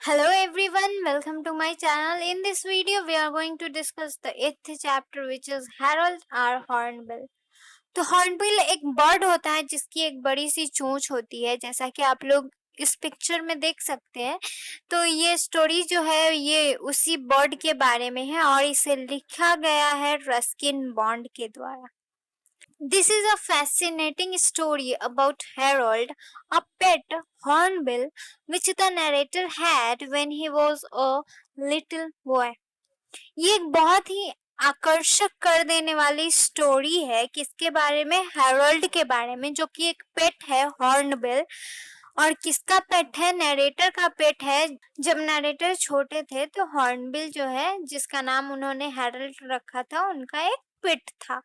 Hello everyone, welcome to my channel. In this video, we are going to discuss the 8th chapter which is Harold R. Hornbill. तो hornbill एक bird होता है जिसकी एक बड़ी सी चोंच होती है, जैसा कि आप लोग इस पिक्चर में देख सकते हैं। तो ये स्टोरी जो है ये उसी बर्ड के बारे में है और इसे लिखा गया है रस्किन बॉन्ड के द्वारा। This is a fascinating story about Harold, a pet hornbill which the narrator had when he was a little boy. ये एक बहुत ही आकर्षक कर देने वाली स्टोरी है किसके बारे में, हैरोल्ड के बारे में, जो कि एक पेट है हॉर्नबिल। और किसका पेट है? नरेटर का पेट है। जब नरेटर छोटे थे तो हॉर्नबिल जो है, जिसका नाम उन्होंने हैरोल्ड रखा था, उनका एक पेट था।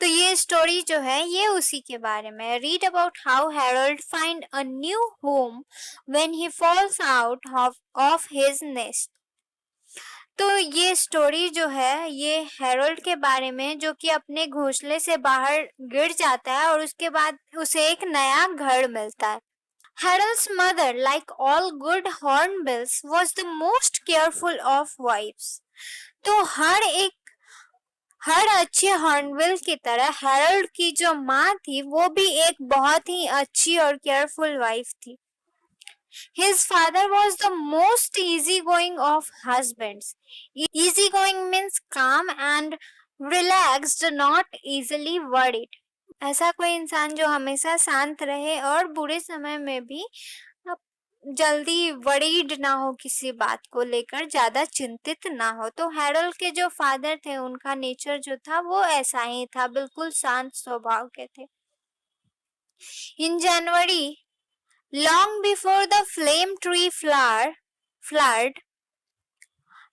तो ये स्टोरी जो है ये उसी के बारे में। Read about how Harold find a new home when he falls out of his nest. तो ये स्टोरी जो है ये हैरोल्ड के बारे में, जो कि अपने घोंसले से बाहर गिर जाता है और उसके बाद उसे एक नया घर मिलता है। Harold's mother, like all good hornbills, was the most careful of wives. तो हर अच्छे हॉर्नबिल की तरह हैरोल्ड की जो माँ थी वो भी एक बहुत ही अच्छी और केयरफुल वाइफ थी। His father was the most easygoing of husbands. Easygoing means calm and relaxed, not easily worried. ऐसा कोई इंसान जो हमेशा शांत रहे और बुरे समय में भी जल्दी वरीड ना हो, किसी बात को लेकर ज्यादा चिंतित ना हो। तो हैरोल्ड के जो फादर थे उनका नेचर जो था वो ऐसा ही था, बिल्कुल शांत स्वभाव के थे। In January, long before the flame tree flowered,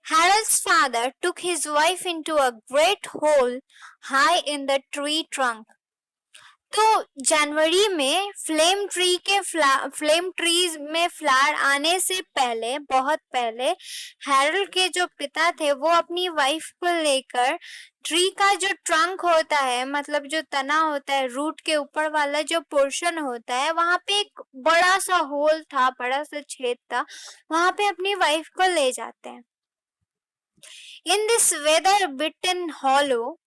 Harold's father took his wife into a great hole high in the tree trunk. तो जनवरी में फ्लेम ट्रीज में फ्लावर आने से पहले, बहुत पहले, हैरोल्ड के जो पिता थे वो अपनी वाइफ को लेकर ट्री का जो ट्रंक होता है, मतलब जो तना होता है, रूट के ऊपर वाला जो पोर्शन होता है, वहां पे एक बड़ा सा होल था, बड़ा सा छेद था, वहां पे अपनी वाइफ को ले जाते हैं। In this weather beaten hollow,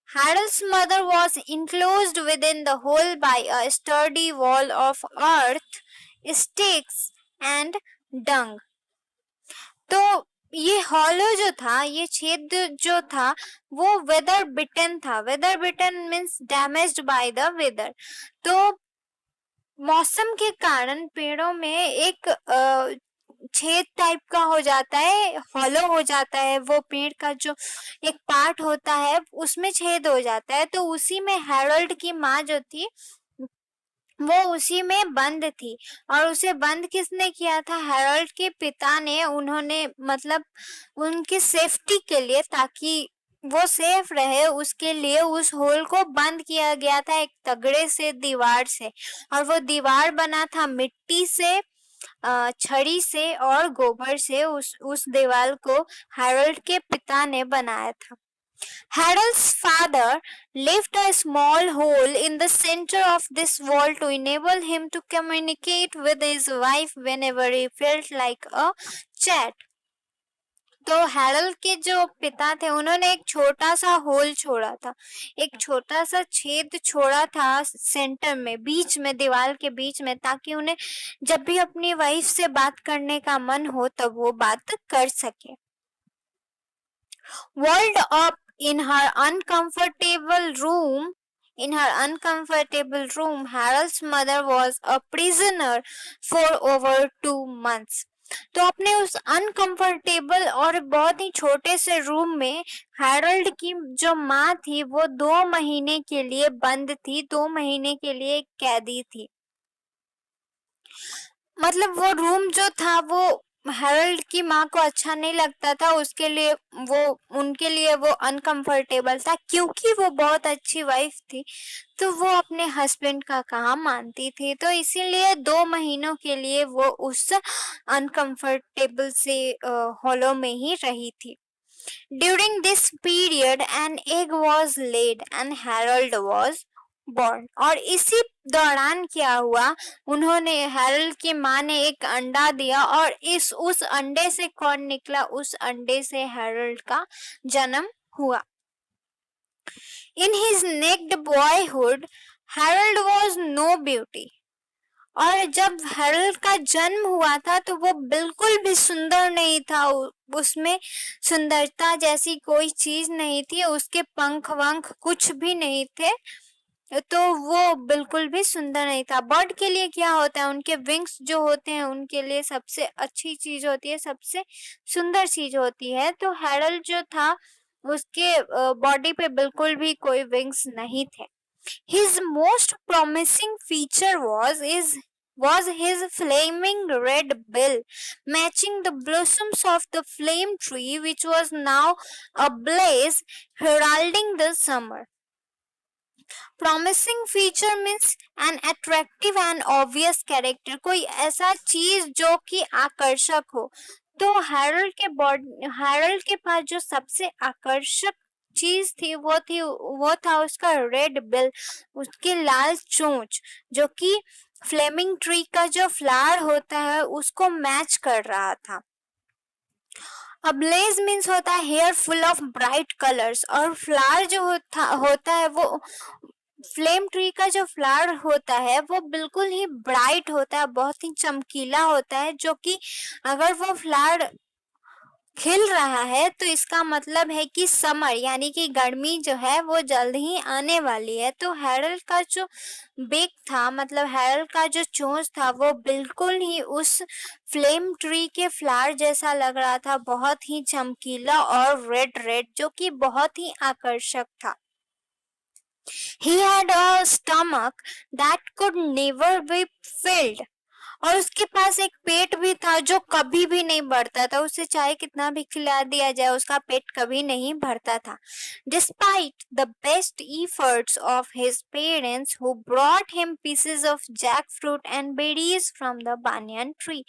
Harold's mother was enclosed within the hole by a sturdy wall of earth, sticks and dung. तो ये हॉलो जो था, ये छेद जो था, वो वेदर बिटन था। Weather beaten means damaged by the weather. तो मौसम के कारण पेड़ों में एक छेद टाइप का हो जाता है, हॉलो हो जाता है, वो पेड़ का जो एक पार्ट होता है उसमें छेद हो जाता है। तो उसी में हैरोल्ड की माँ जो थी वो उसी में बंद थी। और उसे बंद किसने किया था? हैरोल्ड के पिता ने। उन्होंने मतलब उनकी सेफ्टी के लिए, ताकि वो सेफ रहे, उसके लिए उस होल को बंद किया गया था एक तगड़े से दीवार से। और वो दीवार बना था मिट्टी से, छड़ी से और गोबर से। उस दीवार को हैरोल्ड के पिता ने बनाया था। Harold's father left a small hole in the center of this wall to enable him to communicate with his wife whenever he felt like a chat. तो हैरोल्ड के जो पिता थे उन्होंने एक छोटा सा होल छोड़ा था, एक छोटा सा छेद छोड़ा था सेंटर में, बीच में, दीवार के बीच में, ताकि उन्हें जब भी अपनी वाइफ से बात करने का मन हो तब वो बात कर सके। Walled up in her uncomfortable room, Harold's mother was a prisoner for over 2 months. तो अपने उस अनकंफर्टेबल और बहुत ही छोटे से रूम में हैरोल्ड की जो माँ थी वो 2 महीने के लिए बंद थी, 2 महीने के लिए कैदी थी। मतलब वो रूम जो था वो हैरोल्ड की माँ को अच्छा नहीं लगता था, उनके लिए वो अनकंफर्टेबल था, क्योंकि वो बहुत अच्छी वाइफ थी, तो वो अपने हस्बैंड का काम मानती थी। तो इसीलिए 2 महीनों के लिए वो उस अनकंफर्टेबल से हॉलो में ही रही थी। During this period, an egg was laid and Harold was born। और इसी दौरान क्या हुआ, उन्होंने हैरल्ड की माँ ने एक अंडा दिया और उस अंडे से कौन निकला, उस अंडे से हैरल्ड का जन्म हुआ। In his naked boyhood, Harold was no beauty। और जब हैरल्ड का जन्म हुआ था तो वो बिल्कुल भी सुंदर नहीं था, उसमें सुंदरता जैसी कोई चीज नहीं थी, उसके पंख वंख कुछ भी नहीं थे, तो वो बिल्कुल भी सुंदर नहीं था। बर्ड के लिए क्या होता है, उनके विंग्स जो होते हैं उनके लिए सबसे अच्छी चीज होती है, सबसे सुंदर चीज होती है। तो हैरल्ड जो था उसके बॉडी पे बिल्कुल भी कोई विंग्स नहीं थे। His most promising feature was his flaming red bill, matching the blossoms of the flame tree, which was now ablaze, heralding the summer। Promising feature means an attractive and obvious character, कोई ऐसा चीज जो कि आकर्षक हो। तो Harald के पास जो सबसे आकर्षक चीज थी वो था उसका रेड बिल, उसकी लाल चोंच, जो कि फ्लेमिंग ट्री का जो फ्लावर होता है उसको मैच कर रहा था। अब्लेज मीन्स होता है here full of bright colours, और फ्लावर जो होता है वो फ्लेम ट्री का जो फ्लावर होता है वो बिल्कुल ही ब्राइट होता है, बहुत ही चमकीला होता है, जो कि अगर वो फ्लावर खिल रहा है तो इसका मतलब है कि समर यानी कि गर्मी जो है वो जल्द ही आने वाली है। तो हैरल्ड का जो बेक था, मतलब हैरल्ड का जो चोंच था वो बिल्कुल ही उस फ्लेम ट्री के फ्लावर जैसा लग रहा था, बहुत ही चमकीला और रेड रेड, जो कि बहुत ही आकर्षक था। He had a stomach that could never be filled। और उसके पास एक पेट भी था जो कभी भी नहीं भरता था, उसे चाहे कितना भी खिला दिया जाए उसका पेट कभी नहीं भरता था। Despite the best efforts of his parents who brought him pieces of jackfruit and berries from the banyan tree।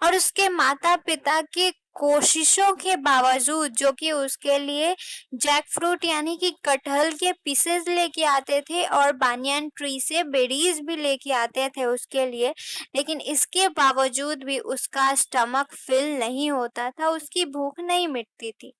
और उसके माता पिता के कोशिशों के बावजूद, जो कि उसके लिए जैक फ्रूट यानी कि कटहल के पीसेस लेके आते थे और बानियान ट्री से बेरीज भी लेके आते थे उसके लिए, लेकिन इसके बावजूद भी उसका स्टमक फिल नहीं होता था, उसकी भूख नहीं मिटती थी।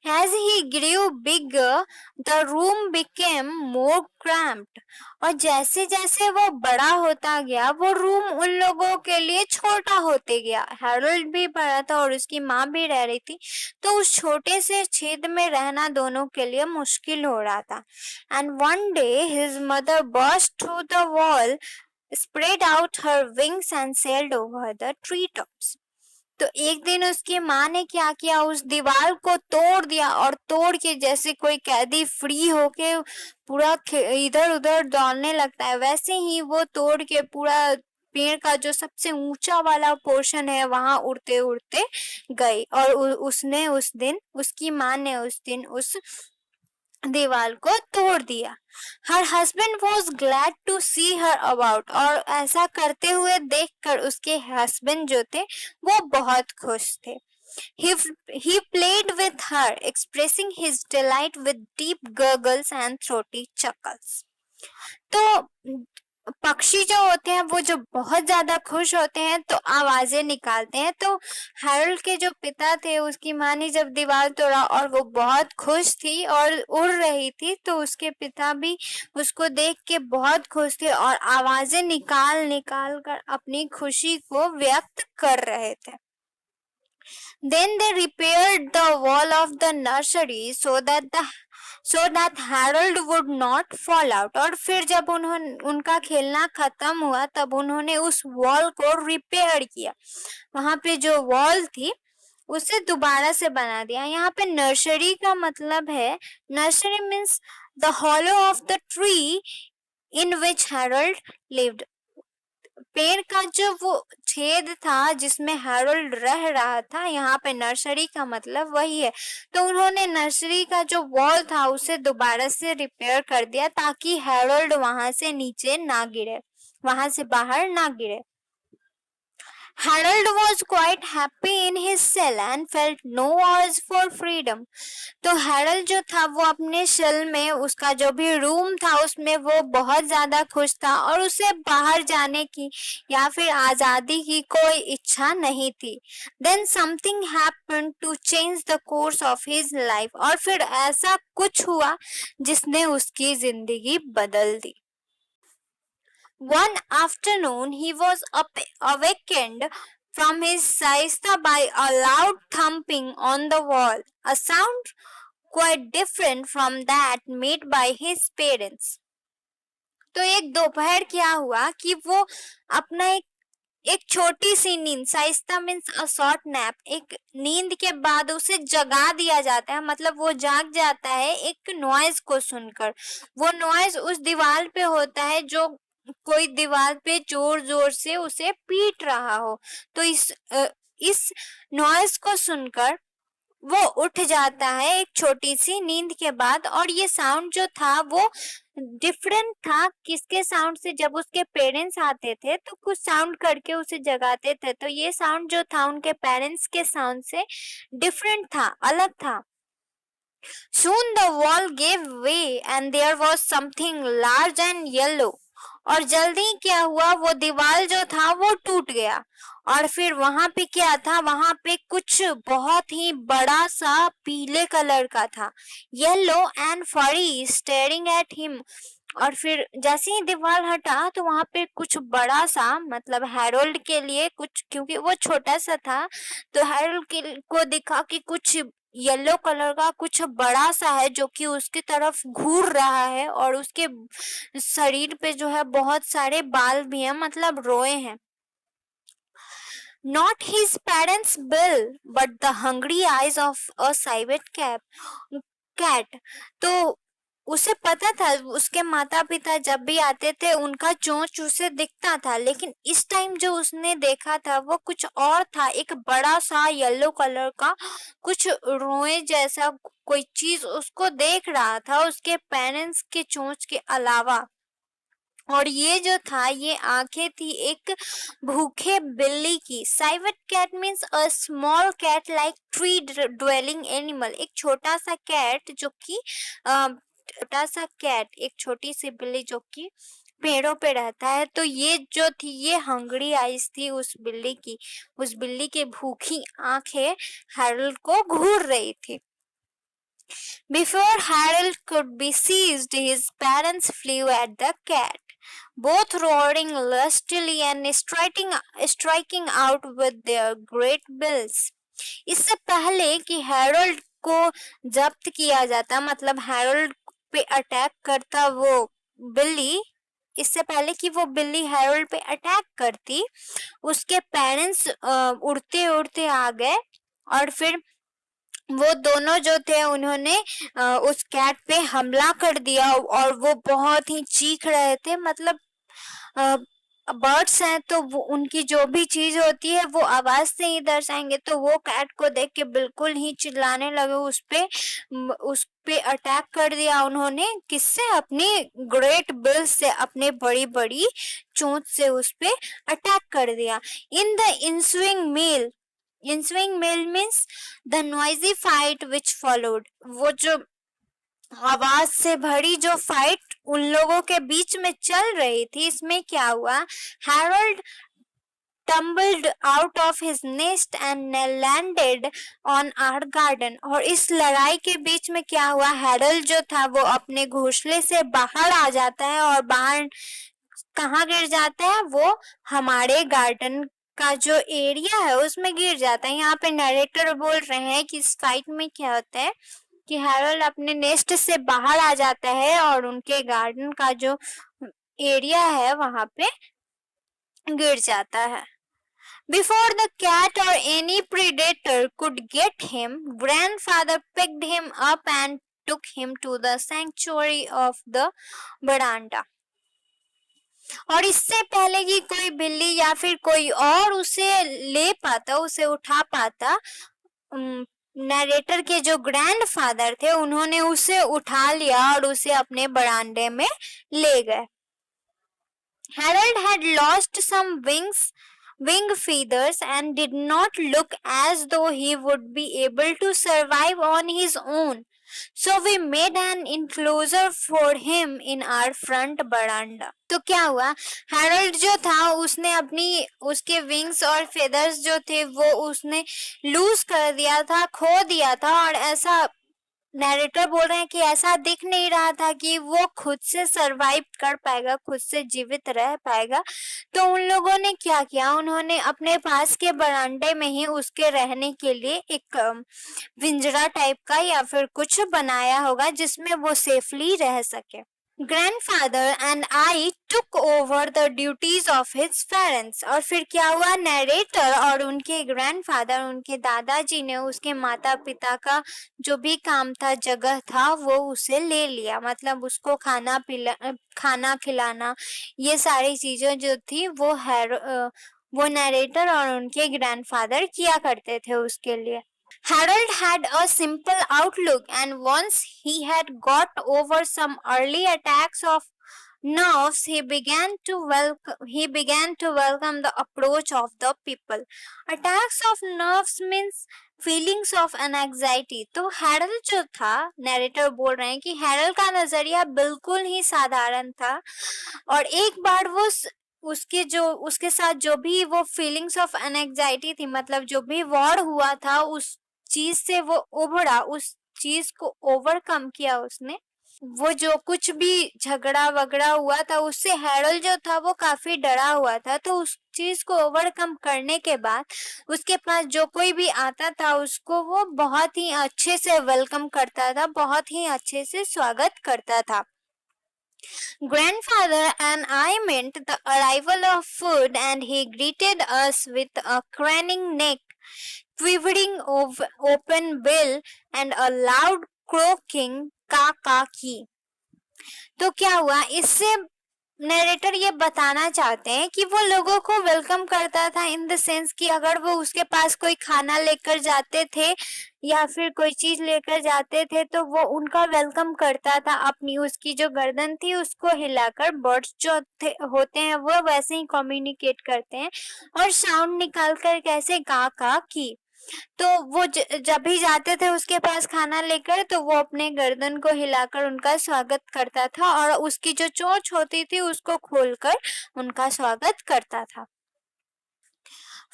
As he grew bigger, the room became more cramped। और जैसे जैसे वो बड़ा होता गया वो रूम उन लोगों के लिए छोटा होते गया। हैरोल्ड भी बड़ा था और उसकी माँ भी रह रही थी, तो उस छोटे से छेद में रहना दोनों के लिए मुश्किल हो रहा था। And one day his mother burst through the wall, spread out her wings and sailed over the treetops। तो एक दिन उसकी माँ ने क्या किया, उस दीवार को तोड़ दिया, और तोड़ के जैसे कोई कैदी फ्री होके पूरा इधर उधर दौड़ने लगता है, वैसे ही वो तोड़ के पूरा पेड़ का जो सबसे ऊंचा वाला पोर्शन है वहां उड़ते उड़ते गई। और उसने उस दिन, उसकी माँ ने उस दिन उस दीवार को तोड़ दिया। Her husband was glad to see her about. और ऐसा करते हुए देखकर उसके हस्बैंड जो थे वो बहुत खुश थे। He played with her, expressing his delight with deep gurgles and throaty chuckles। तो पक्षी जो होते हैं वो जो बहुत ज्यादा खुश होते हैं तो आवाजें निकालते हैं। तो हैरोल्ड के जो पिता थे, उसकी माँ ने जब दीवार तोड़ा और वो बहुत खुश थी और उड़ रही थी, तो उसके पिता भी उसको देख के बहुत खुश थे और आवाजें निकाल निकाल कर अपनी खुशी को व्यक्त कर रहे थे। Then they repaired the wall of the nursery so that Harold would not fall out। और फिर जब उनका खेलना खत्म हुआ तब उन्होंने उस वॉल को रिपेयर किया, वहां पे जो वॉल थी उसे दोबारा से बना दिया। यहाँ पे नर्सरी का मतलब है, nursery means the hollow of the tree in which Harold lived. पेड़ का जो वो छेद था जिसमें हैरोल्ड रह रहा था, यहाँ पे नर्सरी का मतलब वही है। तो उन्होंने नर्सरी का जो वॉल था उसे दोबारा से रिपेयर कर दिया ताकि हैरोल्ड वहां से नीचे ना गिरे, वहां से बाहर ना गिरे। Harold was quite happy in his cell and felt no urge for freedom. तो हैरल्ड जो था वो अपने सेल में, उसका जो भी रूम था उसमें वो बहुत ज्यादा खुश था और उसे बाहर जाने की या फिर आजादी की कोई इच्छा नहीं थी. Then something happened to change the course of his life. और फिर ऐसा कुछ हुआ जिसने उसकी जिंदगी बदल दी. One afternoon he was awakened from his siesta by a loud thumping on the wall, a sound quite different from that made by his parents. तो एक दोपहर क्या हुआ कि वो अपना एक छोटी सी नींद, Shaista means a short nap, एक नींद के बाद उसे जगा दिया जाता है, मतलब वो जाग जाता है एक नॉइज को सुनकर. वो नॉइज उस दीवार पे होता है जो कोई दीवार पे जोर जोर से उसे पीट रहा हो. तो इस नॉइज को सुनकर वो उठ जाता है एक छोटी सी नींद के बाद. और ये साउंड जो था वो डिफरेंट था किसके साउंड से. जब उसके पेरेंट्स आते थे तो कुछ साउंड करके उसे जगाते थे, तो ये साउंड जो था उनके पेरेंट्स के साउंड से डिफरेंट था, अलग था. Soon the wall gave way and there was something large and yellow. और जल्दी क्या हुआ, वो दीवार जो था वो टूट गया. और फिर वहां पे क्या था, वहां पे कुछ बहुत ही बड़ा सा पीले कलर का था. येलो एंड फरी स्टेरिंग एट हिम. और फिर जैसे ही दीवार हटा तो वहां पे कुछ बड़ा सा, मतलब हैरोल्ड के लिए कुछ, क्योंकि वो छोटा सा था तो हैरोल्ड को दिखा कि कुछ येलो कलर का कुछ बड़ा सा है जो कि उसकी तरफ घूर रहा है और उसके शरीर पे जो है बहुत सारे बाल भी हैं, मतलब रोए हैं. Not his parents' bill, but the hungry eyes of a civet cat. तो उसे पता था उसके माता पिता जब भी आते थे उनका चोंच उसे दिखता था, लेकिन इस टाइम जो उसने देखा था वो कुछ और था. एक बड़ा सा येलो कलर का कुछ रोए जैसा कोई चीज उसको देख रहा था उसके पेरेंट्स के चोंच के अलावा. और ये जो था ये आंखें थी एक भूखे बिल्ली की. Civet cat means a small cat like tree dwelling animal. एक छोटा सा कैट जो कि छोटा सा कैट, एक छोटी सी बिल्ली जो कि पेड़ों पे रहता है. तो ये जो थी ये हंगरी आइज थी उस बिल्ली की भूखी आंखें हैरोल्ड को घूर रही थी. Before Harold could be seized, his parents flew at the cat, both roaring lustily and striking out with their great bills. इससे पहले कि हैरोल्ड को जब्त किया जाता, मतलब हैरोल्ड पे अटैक करता वो बिल्ली, इससे पहले कि वो बिल्ली हैरोल्ड पे अटैक करती, उसके पेरेंट्स उड़ते उड़ते आ गए और फिर वो दोनों जो थे उन्होंने उस कैट पे हमला कर दिया और वो बहुत ही चीख रहे थे. मतलब बर्ड्स हैं तो वो उनकी जो भी चीज होती है वो आवाज से ही दर्शाएंगे. तो वो कैट को देख के बिल्कुल ही चिल्लाने लगे, उस पे अटैक कर दिया उन्होंने. किससे? अपनी ग्रेट बिल से, अपने बड़ी बड़ी चोंच से उस पे अटैक कर दिया. In the ensuing meal means the noisy fight which followed. वो जो आवाज से भरी जो फाइट उन लोगों के बीच में चल रही थी, इसमें क्या हुआ, Harold tumbled out of his nest and landed on our garden. और इस लड़ाई के बीच में क्या हुआ, हैरोल्ड जो था वो अपने घोंसले से बाहर आ जाता है और बाहर कहाँ गिर जाता है, वो हमारे गार्डन का जो एरिया है उसमें गिर जाता है. यहाँ पे नरेटर बोल रहे हैं कि इस फाइट में क्या होता है कि हैरोल्ड अपने नेस्ट से बाहर आ जाता है और उनके गार्डन का जो एरिया है वहां पे गिर जाता है. Before the cat or any predator could get him, grandfather picked him up and took him to the sanctuary of the veranda. और इससे पहले कि कोई बिल्ली या फिर कोई और उसे ले पाता, उसे उठा पाता, नरेटर के जो ग्रैंडफादर थे उन्होंने उसे उठा लिया और उसे अपने बरामदे में ले गए. Harold had lost some wings wing feathers and did not look as though he would be able to survive on his own. So we made an enclosure for him in our front veranda. तो क्या हुआ, Harold जो था उसने अपनी उसके wings और feathers जो थे वो उसने लूज कर दिया था, खो दिया था, और ऐसा नैरेटर बोल रहे हैं कि ऐसा दिख नहीं रहा था कि वो खुद से सरवाइव कर पाएगा, खुद से जीवित रह पाएगा। तो उन लोगों ने क्या किया, उन्होंने अपने पास के बरामदे में ही उसके रहने के लिए एक पिंजरा टाइप का या फिर कुछ बनाया होगा जिसमें वो सेफली रह सके। Grandfather and I took over the duties of his parents। और फिर क्या हुआ, नरेटर और उनके ग्रैंडफादर, उनके दादाजी ने उसके माता पिता का जो भी काम था, जगह था, वो उसे ले लिया। मतलब उसको खाना खिलाना, ये सारी चीजें जो थी वो नरेटर और उनके ग्रैंडफादर किया करते थे उसके लिए। Harold had a simple outlook, and once he had got over some early attacks of nerves, he began to welcome the approach of the people. Attacks of nerves means feelings of anxiety. तो हैरल जो था, narrator बोल रहे हैं कि हैरल का नजरिया बिल्कुल ही साधारण था, और एक बार वो उसके साथ जो भी वो फीलिंग्स ऑफ एनजाइटी थी, मतलब जो भी वॉर हुआ था, उस चीज से वो उभरा, उस चीज को ओवरकम किया उसने। वो जो कुछ भी झगड़ा वगड़ा हुआ था उससे हैरोल्ड जो था वो काफी डरा हुआ था। तो उस चीज को ओवरकम करने के बाद उसके पास जो कोई भी आता था उसको वो बहुत ही अच्छे से वेलकम करता था, बहुत ही अच्छे से स्वागत करता था। Grandfather and I meant the arrival of food, and he greeted us with a craning neck, quivering open bill, and a loud croaking काकी। तो क्या हुआ, इससे नरेटर ये बताना चाहते हैं कि वो लोगों को वेलकम करता था इन द सेंस कि अगर वो उसके पास कोई खाना लेकर जाते थे या फिर कोई चीज लेकर जाते थे तो वो उनका वेलकम करता था। अपनी उसकी जो गर्दन थी उसको हिलाकर, बर्ड्स जो होते हैं वो वैसे ही कम्युनिकेट करते हैं, और साउंड निकालकर कैसे का की। तो वो जब भी जाते थे उसके पास खाना लेकर तो वो अपने गर्दन को हिलाकर उनका स्वागत करता था, और उसकी जो चोंच होती थी उसको खोलकर उनका स्वागत करता था।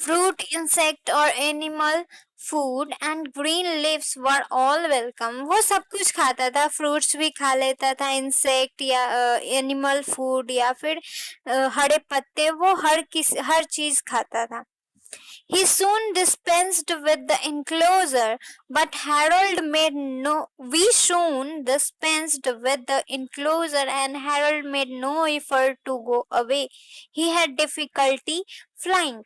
फ्रूट, इंसेक्ट और animal food and green leaves were all welcome. वो सब कुछ खाता था, फ्रूट्स भी खा लेता था, इंसेक्ट या एनिमल फूड या फिर हरे पत्ते, वो हर चीज खाता था। He soon dispensed with the enclosure, but Harold made no. We soon dispensed with the enclosure, and Harold made no effort to go away. He had difficulty flying.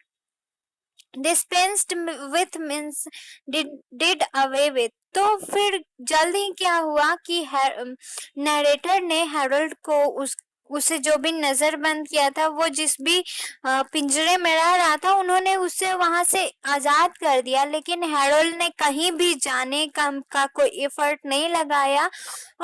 Dispensed with means did away with। तो फिर जल्दी क्या हुआ कि narrator ने Harold को उसे जो भी नजरबंद किया था, वो जिस भी पिंजरे में रह रहा था, उन्होंने उसे वहां से आजाद कर दिया। लेकिन हैरोल्ड ने कहीं भी जाने का कोई एफर्ट नहीं लगाया,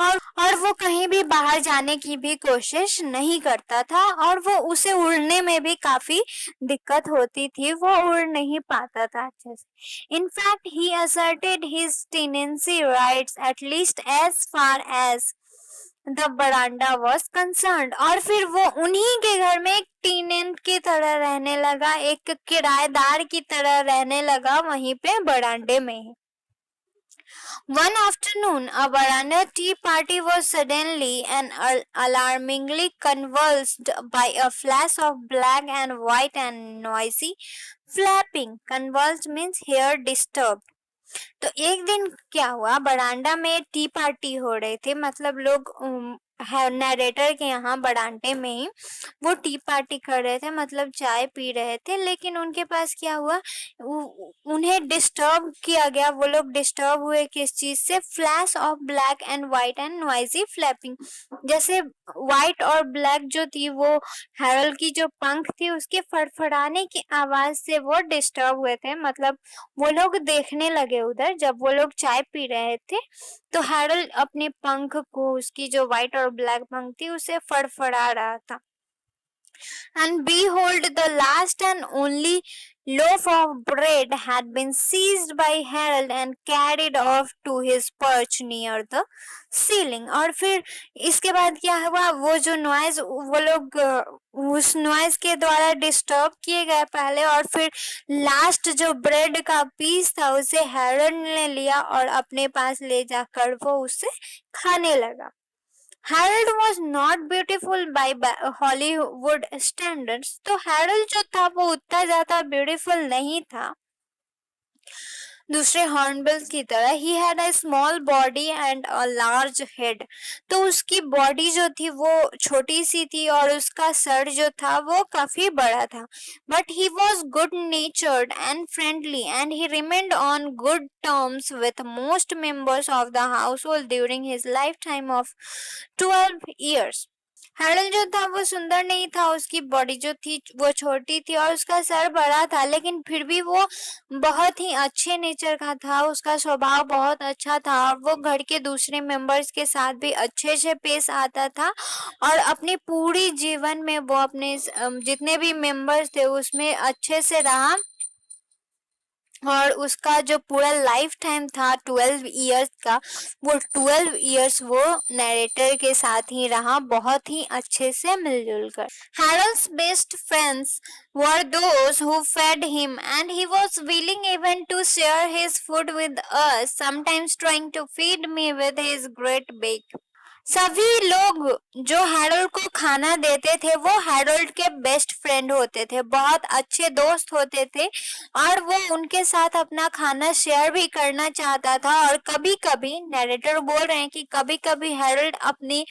और वो कहीं भी बाहर जाने की भी कोशिश नहीं करता था, और वो उसे उड़ने में भी काफी दिक्कत होती थी, वो उड़ नहीं पाता था अच्छे से। In fact, he asserted his tenancy rights at least as far as the veranda was concern. और फिर वो उन्हीं के घर में एक टीनेंट की तरह रहने लगा, एक किराएदार की तरह रहने लगा, वहीं पे बरांडे में ही। One afternoon, a veranda tea party was suddenly and alarmingly convulsed by a flash of black and white and noisy flapping. Convulsed means hair disturbed. तो एक दिन क्या हुआ, बरांडा में टी पार्टी हो रही थी, मतलब लोग नरेटर के यहाँ बरांडे में ही वो टी पार्टी कर रहे थे, मतलब चाय पी रहे थे। लेकिन उनके पास क्या हुआ, उन्हें डिस्टर्ब किया गया। वो लोग डिस्टर्ब हुए किस चीज से, flash of black and white and noisy flapping. जैसे व्हाइट और ब्लैक जो थी, वो हैरल की जो पंख थी उसके फड़फड़ाने की आवाज से वो डिस्टर्ब हुए थे। मतलब वो लोग देखने लगे उधर, जब वो लोग चाय पी रहे थे तो हैरल अपने पंख को, उसकी जो व्हाइट और ब्लैक पंख थी, उसे फड़फड़ा रहा था। And behold, the last and only loaf of bread had been seized by Harold and carried off to his perch near the ceiling. और फिर इसके बाद क्या हुआ, वो जो नॉइज वो लोग उस नॉइज के द्वारा डिस्टर्ब किए गए पहले, और फिर लास्ट जो ब्रेड का पीस था उसे हैरोल्ड ने लिया और अपने पास ले जाकर वो उसे खाने लगा. Harold was not beautiful by Hollywood standards. तो हैरोल्ड जो था वो उतना ज्यादा ब्यूटीफुल नहीं था दूसरे हॉर्नबिल्स की तरह. He had a small body and a large head. तो उसकी बॉडी जो थी वो छोटी सी थी और उसका सर जो था वो काफी बड़ा था. But he was good नेचर्ड and friendly and he remained on good terms with most members of the house hold during his life time of 12 years. Harold जो था वो सुंदर नहीं था, उसकी बॉडी जो थी वो छोटी थी और उसका सर बड़ा था, लेकिन फिर भी वो बहुत ही अच्छे नेचर का था. उसका स्वभाव बहुत अच्छा था और वो घर के दूसरे मेंबर्स के साथ भी अच्छे से पेश आता था और अपनी पूरी जीवन में वो अपने जितने भी मेंबर्स थे उसमें अच्छे से रहा. और उसका जो पूरा लाइफ टाइम था 12 इयर्स का, वो 12 इयर्स वो नरेटर के साथ ही रहा, बहुत ही अच्छे से मिलजुल कर. Harold's best friends were those who fed him, and he was willing even to share his food with us, sometimes trying to feed me with his great beak. सभी लोग जो हैरोल्ड को खाना देते थे वो हैरोल्ड के बेस्ट फ्रेंड होते थे, बहुत अच्छे दोस्त होते थे और वो उनके साथ अपना खाना शेयर भी करना चाहता था. और कभी कभी नरेटर बोल रहे हैं कि कभी कभी हैरोल्ड अपनी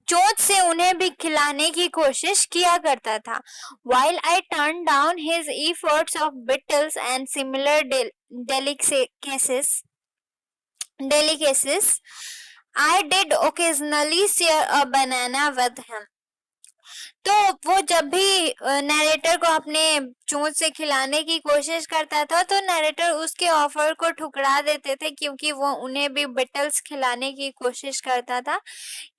चोंच से उन्हें भी खिलाने की कोशिश किया करता था. While I turned down his efforts of beetles and similar delicacies, I did occasionally share a banana with him. तो वो जब भी नरेटर को अपने चोंच से खिलाने की कोशिश करता था तो नरेटर उसके ऑफर को ठुकरा देते थे, क्योंकि वो उन्हें भी बिटल्स खिलाने की कोशिश करता था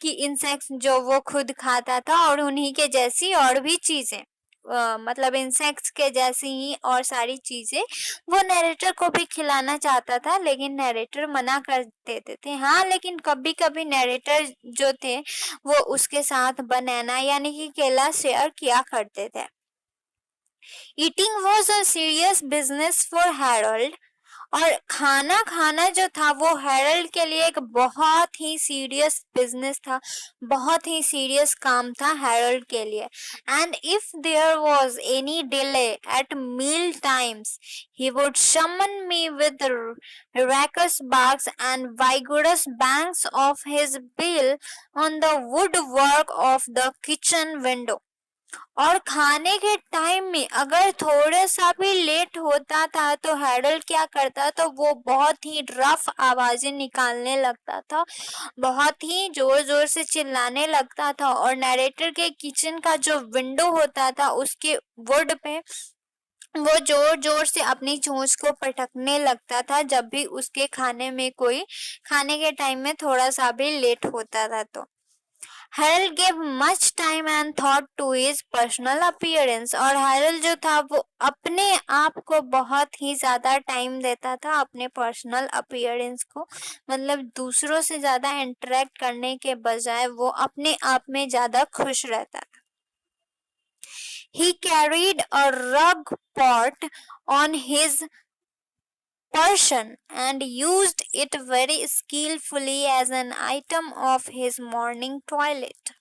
कि इंसेक्ट्स जो वो खुद खाता था और उन्हीं के जैसी और भी चीजें, मतलब इंसेक्ट्स के जैसी ही और सारी चीजें वो नरेटर को भी खिलाना चाहता था, लेकिन नरेटर मना कर देते थे. हाँ, लेकिन कभी कभी नरेटर जो थे वो उसके साथ बनाना यानी कि केला शेयर किया करते थे. Eating was a serious business for Harold. और खाना खाना जो था वो हैरोल्ड के लिए एक बहुत ही सीरियस बिजनेस था, बहुत ही सीरियस काम था हैरोल्ड के लिए. And if there was any delay at meal times he would summon me with raucous barks and vigorous bangs of his bill on the woodwork of the kitchen window. और खाने के time में अगर थोड़ा सा भी लेट होता था तो हैरोल्ड क्या करता था, वो बहुत ही रफ आवाजें निकालने लगता था, बहुत ही जोर जोर से चिल्लाने लगता था और नरेटर के किचन का जो विंडो होता था उसके वुड पे वो जोर जोर से अपनी चोंच को पटकने लगता था जब भी उसके खाने के टाइम में थोड़ा सा भी लेट होता था. तो Harold gave much time and thought to his personal appearance. और हैरोल्ड जो था वो अपने आप को बहुत ही ज्यादा टाइम देता था अपने पर्सनल अपीयरेंस को, मतलब दूसरों से ज्यादा इंटरेक्ट करने के बजाय वो अपने आप में ज्यादा खुश रहता था. He carried a rug pot on his person and used it very skillfully as an item of his morning toilet.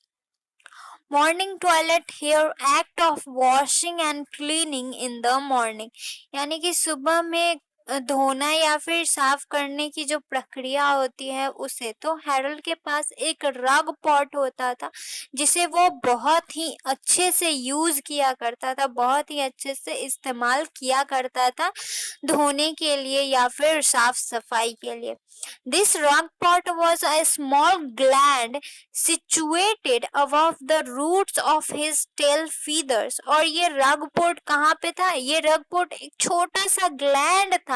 Morning toilet here act of washing and cleaning in the morning, यानी कि सुबह में धोना या फिर साफ करने की जो प्रक्रिया होती है उसे. तो हैरोल्ड के पास एक रग पॉट होता था जिसे वो बहुत ही अच्छे से यूज किया करता था, बहुत ही अच्छे से इस्तेमाल किया करता था धोने के लिए या फिर साफ सफाई के लिए. दिस रग pot was a small gland situated above the roots of his tail feathers. और ये रग पोट कहाँ पे था, ये रग पोट एक छोटा सा ग्लैंड था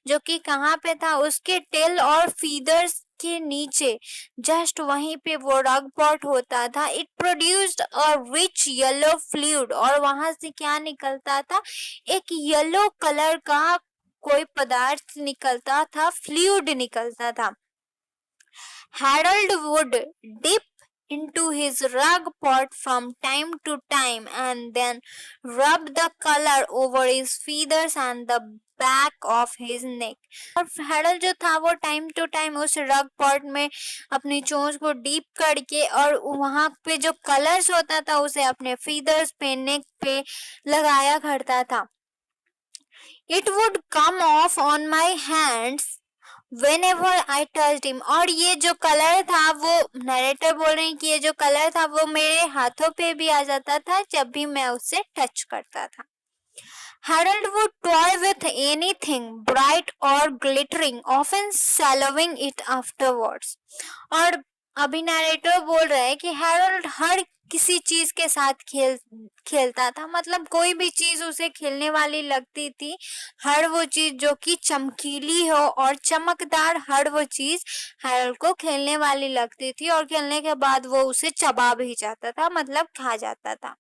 जो कि कहाँ पे था, उसके टेल और फीदर्स के नीचे जस्ट वहीं पे वो रग पॉट होता था. It produced a rich yellow fluid, और वहां से क्या निकलता था, एक येलो कलर का कोई पदार्थ निकलता था, फ्लूइड निकलता था. Harold would dip into his rug pot from time to time and then rub the color over his feathers and the back of his neck. और हैरल्ड जो था वो टाइम टू टाइम उस रग पॉट में अपनी चोंच को डीप करके और वहां पे जो कलर्स होता था उसे अपने फीदर्स पे, नेक पे लगाया करता था. It would come off on my hands whenever I touched him. और ये जो कलर था, वो नरेटर बोल रहे हैं कि ये जो कलर था वो मेरे हाथों पे भी आ जाता था जब भी मैं उससे टच करता था. Harold would toy with anything bright or glittering, often swallowing it afterwards. और अभी नरेटर बोल रहा है कि हैरोल्ड हर किसी चीज के साथ खेलता था, मतलब कोई भी चीज उसे खेलने वाली लगती थी, हर वो चीज जो कि चमकीली हो और चमकदार, हर वो चीज हैरोल्ड को खेलने वाली लगती थी और खेलने के बाद वो उसे चबा भी जाता था, मतलब खा जाता था.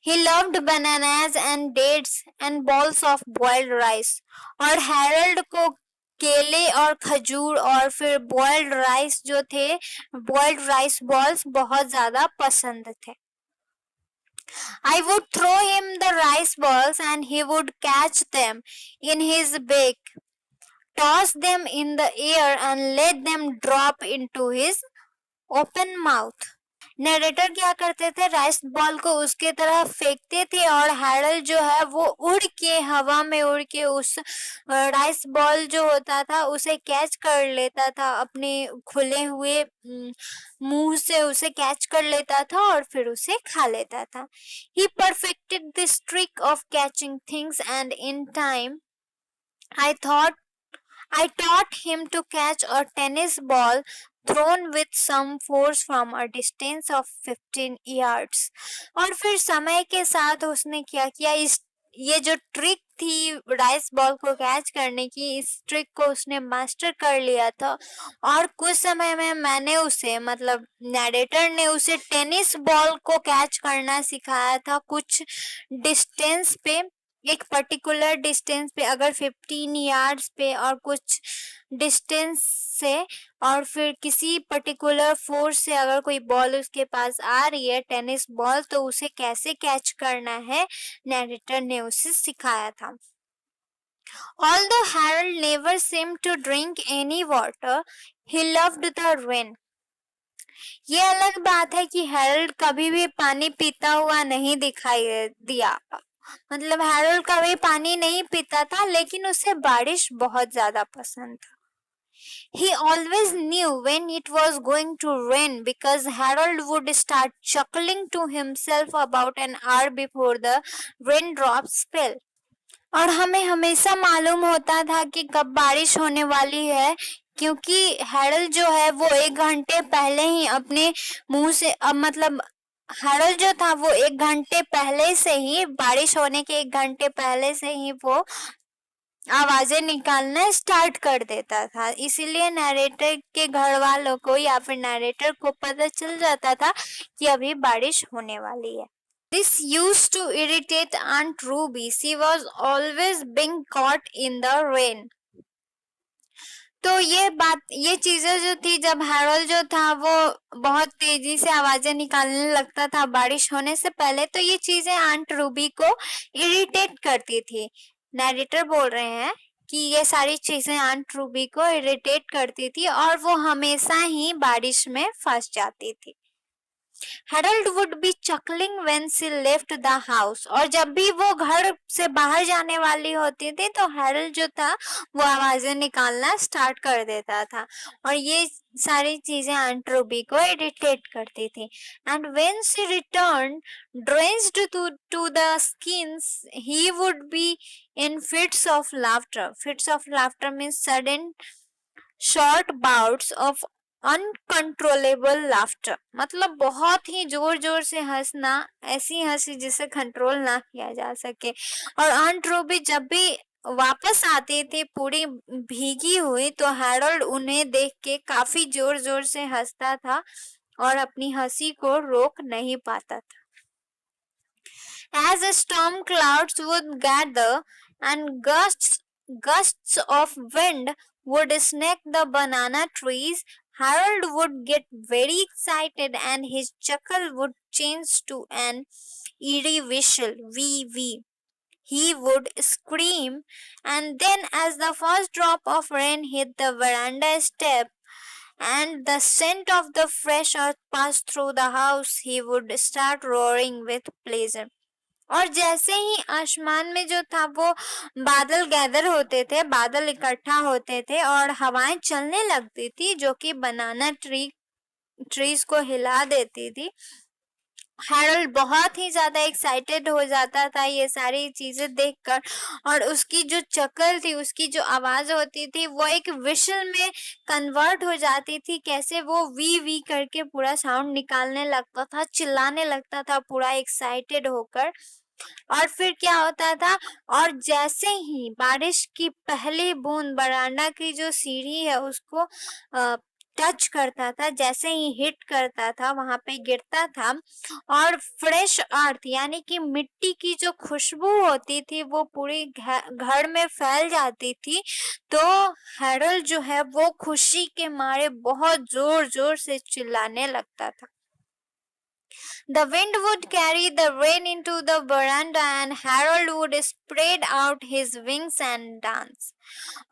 He loved bananas and dates and balls of boiled rice. और हैरोल्ड को केले और खजूर और फिर बॉइल्ड राइस जो थे, बॉइल्ड राइस बॉल्स बहुत ज्यादा पसंद थे. I would throw him the rice balls and he would catch them in his beak, toss them in the air and let them drop into his open mouth. Narrator क्या करते थे, rice ball को उसके तरफ फेंकते थे और Harald जो है वो उड़ के हवा में उड़ के उस राइस बॉल जो होता था उसे कैच कर लेता था, अपने खुले हुए मुंह से उसे कैच कर लेता था और फिर उसे खा लेता था. He perfected this trick of catching things and in time I taught him to catch a tennis ball thrown with some force from a distance of 15 yards. और फिर समय के साथ उसने क्या किया, ये जो ट्रिक थी राइस बॉल को कैच करने की, इस ट्रिक को उसने मास्टर कर लिया था और कुछ समय में मैंने उसे, मतलब नरेटर ने उसे टेनिस बॉल को कैच करना सिखाया था. कुछ डिस्टेंस पे, एक पर्टिकुलर डिस्टेंस पे, अगर 15 यार्ड्स पे और कुछ डिस्टेंस से और फिर किसी पर्टिकुलर फोर्स से अगर कोई बॉल उसके पास आ रही है, टेनिस बॉल, तो उसे कैसे कैच करना है नरेटर ने उसे सिखाया था. Although Harold never seemed to drink any water, he loved the rain. ये अलग बात है कि हैरोल्ड कभी भी पानी पीता हुआ नहीं दिखाई दिया, मतलब हैरोल्ड कभी पानी नहीं पीता था, लेकिन उसे बारिश बहुत ज्यादा पसंद था. He always knew when it was going to rain because Harold would start chuckling to himself about an hour before the raindrops fell. और हमें हमेशा मालूम होता था कि कब बारिश होने वाली है, क्योंकि हैरोल्ड जो है वो 1 घंटे पहले ही अपने मुंह से, मतलब हैरोल्ड जो था वो 1 घंटे पहले से ही, बारिश होने के 1 घंटे पहले से ही वो आवाजें निकालना स्टार्ट कर देता था. इसीलिए नरेटर के घर वालों को या फिर नरेटर को पता चल जाता था कि अभी बारिश होने वाली है. This used to irritate Aunt Ruby. She was always being caught in the rain. तो ये चीजें जो थी, जब हैरोल्ड जो था वो बहुत तेजी से आवाजें निकालने लगता था बारिश होने से पहले, तो ये चीजें आंट रूबी को इरिटेट करती थी. नरेटर बोल रहे हैं कि ये सारी चीजें आंट रूबी को इरिटेट करती थी और वो हमेशा ही बारिश में फंस जाती थी. Harold would be chuckling when she left the house. और जब भी वो घर से बाहर जाने वाली होती थी तो हैरोल्ड जो था वो आवाजें निकालना स्टार्ट कर देता था और ये सारी चीजें आंट रूबी को इरिटेट करती थी. And when she returned drenched to the skins, he would be in fits of laughter. Fits of laughter means sudden short bouts of uncontrollable laughter, मतलब बहुत ही जोर जोर से हंसना, ऐसी हंसी जिसे कंट्रोल ना किया जा सके. और आंट रूबी जब भी वापस आते थे पूरी भीगी हुई, तो हैरोल्ड उन्हें देख के काफी जोर जोर से हंसता था और अपनी हंसी को रोक नहीं पाता था। As storm clouds would gather and gusts of wind would snake the banana trees, Harold would get very excited and his chuckle would change to an eerie whistle, wee wee. He would scream, and then, as the first drop of rain hit the veranda step and the scent of the fresh earth passed through the house, he would start roaring with pleasure. और जैसे ही आसमान में जो था वो बादल gather होते थे, बादल इकट्ठा होते थे और हवाएं चलने लगती थी जो कि बनाना ट्रीज को हिला देती थी, हैरोल्ड बहुत ही ज्यादा एक्साइटेड हो जाता था ये सारी चीजें देखकर। और उसकी जो चक्कर थी, उसकी जो आवाज होती थी, वो एक विशल में कन्वर्ट हो जाती थी। कैसे वो वी वी करके पूरा साउंड निकालने लगता था, चिल्लाने लगता था पूरा एक्साइटेड होकर। और फिर क्या होता था, और जैसे ही बारिश की पहली बूंद बरामदा की जो सीढ़ी है उसको टच करता था, जैसे ही हिट करता था, वहां पे गिरता था, और फ्रेश अर्थ यानी कि मिट्टी की जो खुशबू होती थी वो पूरी घर में फैल जाती थी, तो हैरोल्ड जो है वो खुशी के मारे बहुत जोर जोर से चिल्लाने लगता था। The wind would carry the rain into the veranda and Harold would spread out his wings and dance.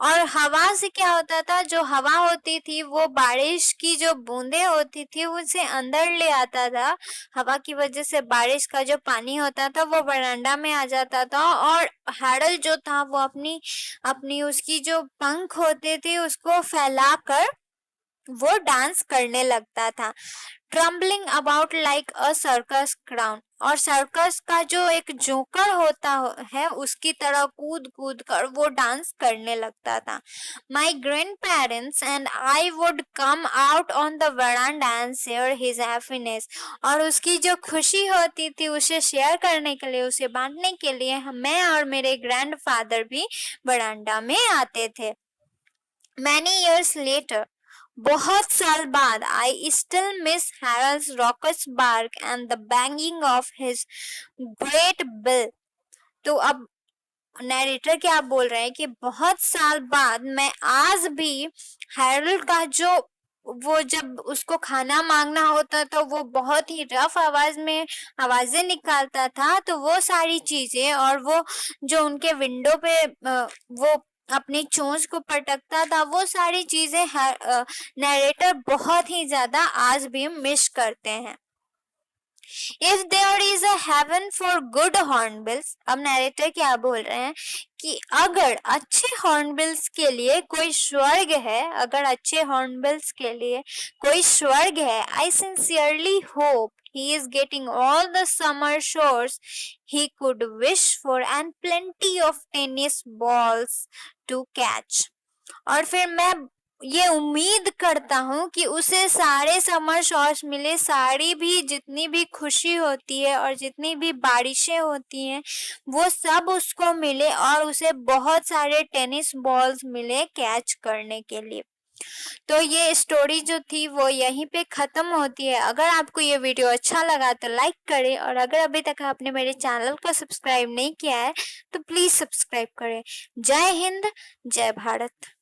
और हवा से क्या होता था, जो हवा होती थी वो बारिश की जो बूंदे होती थी उसे अंदर ले आता था। हवा की वजह से बारिश का जो पानी होता था वो बरामदा में आ जाता था, और हैरोल्ड जो था वो अपनी अपनी उसकी जो पंख होते थे उसको फैलाकर वो डांस करने लगता था, trembling about like a circus crown. और सर्कस का जो एक जोकर होता है उसकी तरह कूद कूद कर वो डांस करने लगता था। My grand parents and I would come out on the veranda and share his happiness. और उसकी जो खुशी होती थी उसे शेयर करने के लिए, उसे बांटने के लिए मैं और मेरे ग्रैंड फादर भी वरांडा में आते थे। मैनी ईयर्स लेटर, बहुत साल बाद, I still miss Harold's raucous bark and the banging of his great bill. तो अब नैरेटर क्या बोल रहे हैं कि बहुत साल बाद मैं आज भी हैरोल्ड का जो वो जब उसको खाना मांगना होता था वो बहुत ही रफ आवाज में आवाजें निकालता था, तो वो सारी चीजें और वो जो उनके विंडो पे वो अपनी चोंच को पटकता था, वो सारी चीजें नैरेटर बहुत ही ज्यादा आज भी मिस करते हैं। If there is a heaven for good hornbills, अब नैरेटर क्या बोल रहे हैं कि अगर अच्छे हॉर्नबिल्स के लिए कोई स्वर्ग है, अगर अच्छे हॉर्नबिल्स के लिए कोई स्वर्ग है, I sincerely hope he is getting all the summer showers he could wish for and plenty of tennis balls to catch. और फिर मैं ये उम्मीद करता हूँ कि उसे सारे समर शॉट्स मिले, सारी भी जितनी भी खुशी होती है और जितनी भी बारिशें होती हैं वो सब उसको मिले और उसे बहुत सारे टेनिस बॉल्स मिले कैच करने के लिए। तो ये स्टोरी जो थी वो यहीं पे खत्म होती है। अगर आपको ये वीडियो अच्छा लगा तो लाइक करें, और अगर अभी तक आपने मेरे चैनल को सब्सक्राइब नहीं किया है तो प्लीज सब्सक्राइब करें। जय हिंद, जय भारत।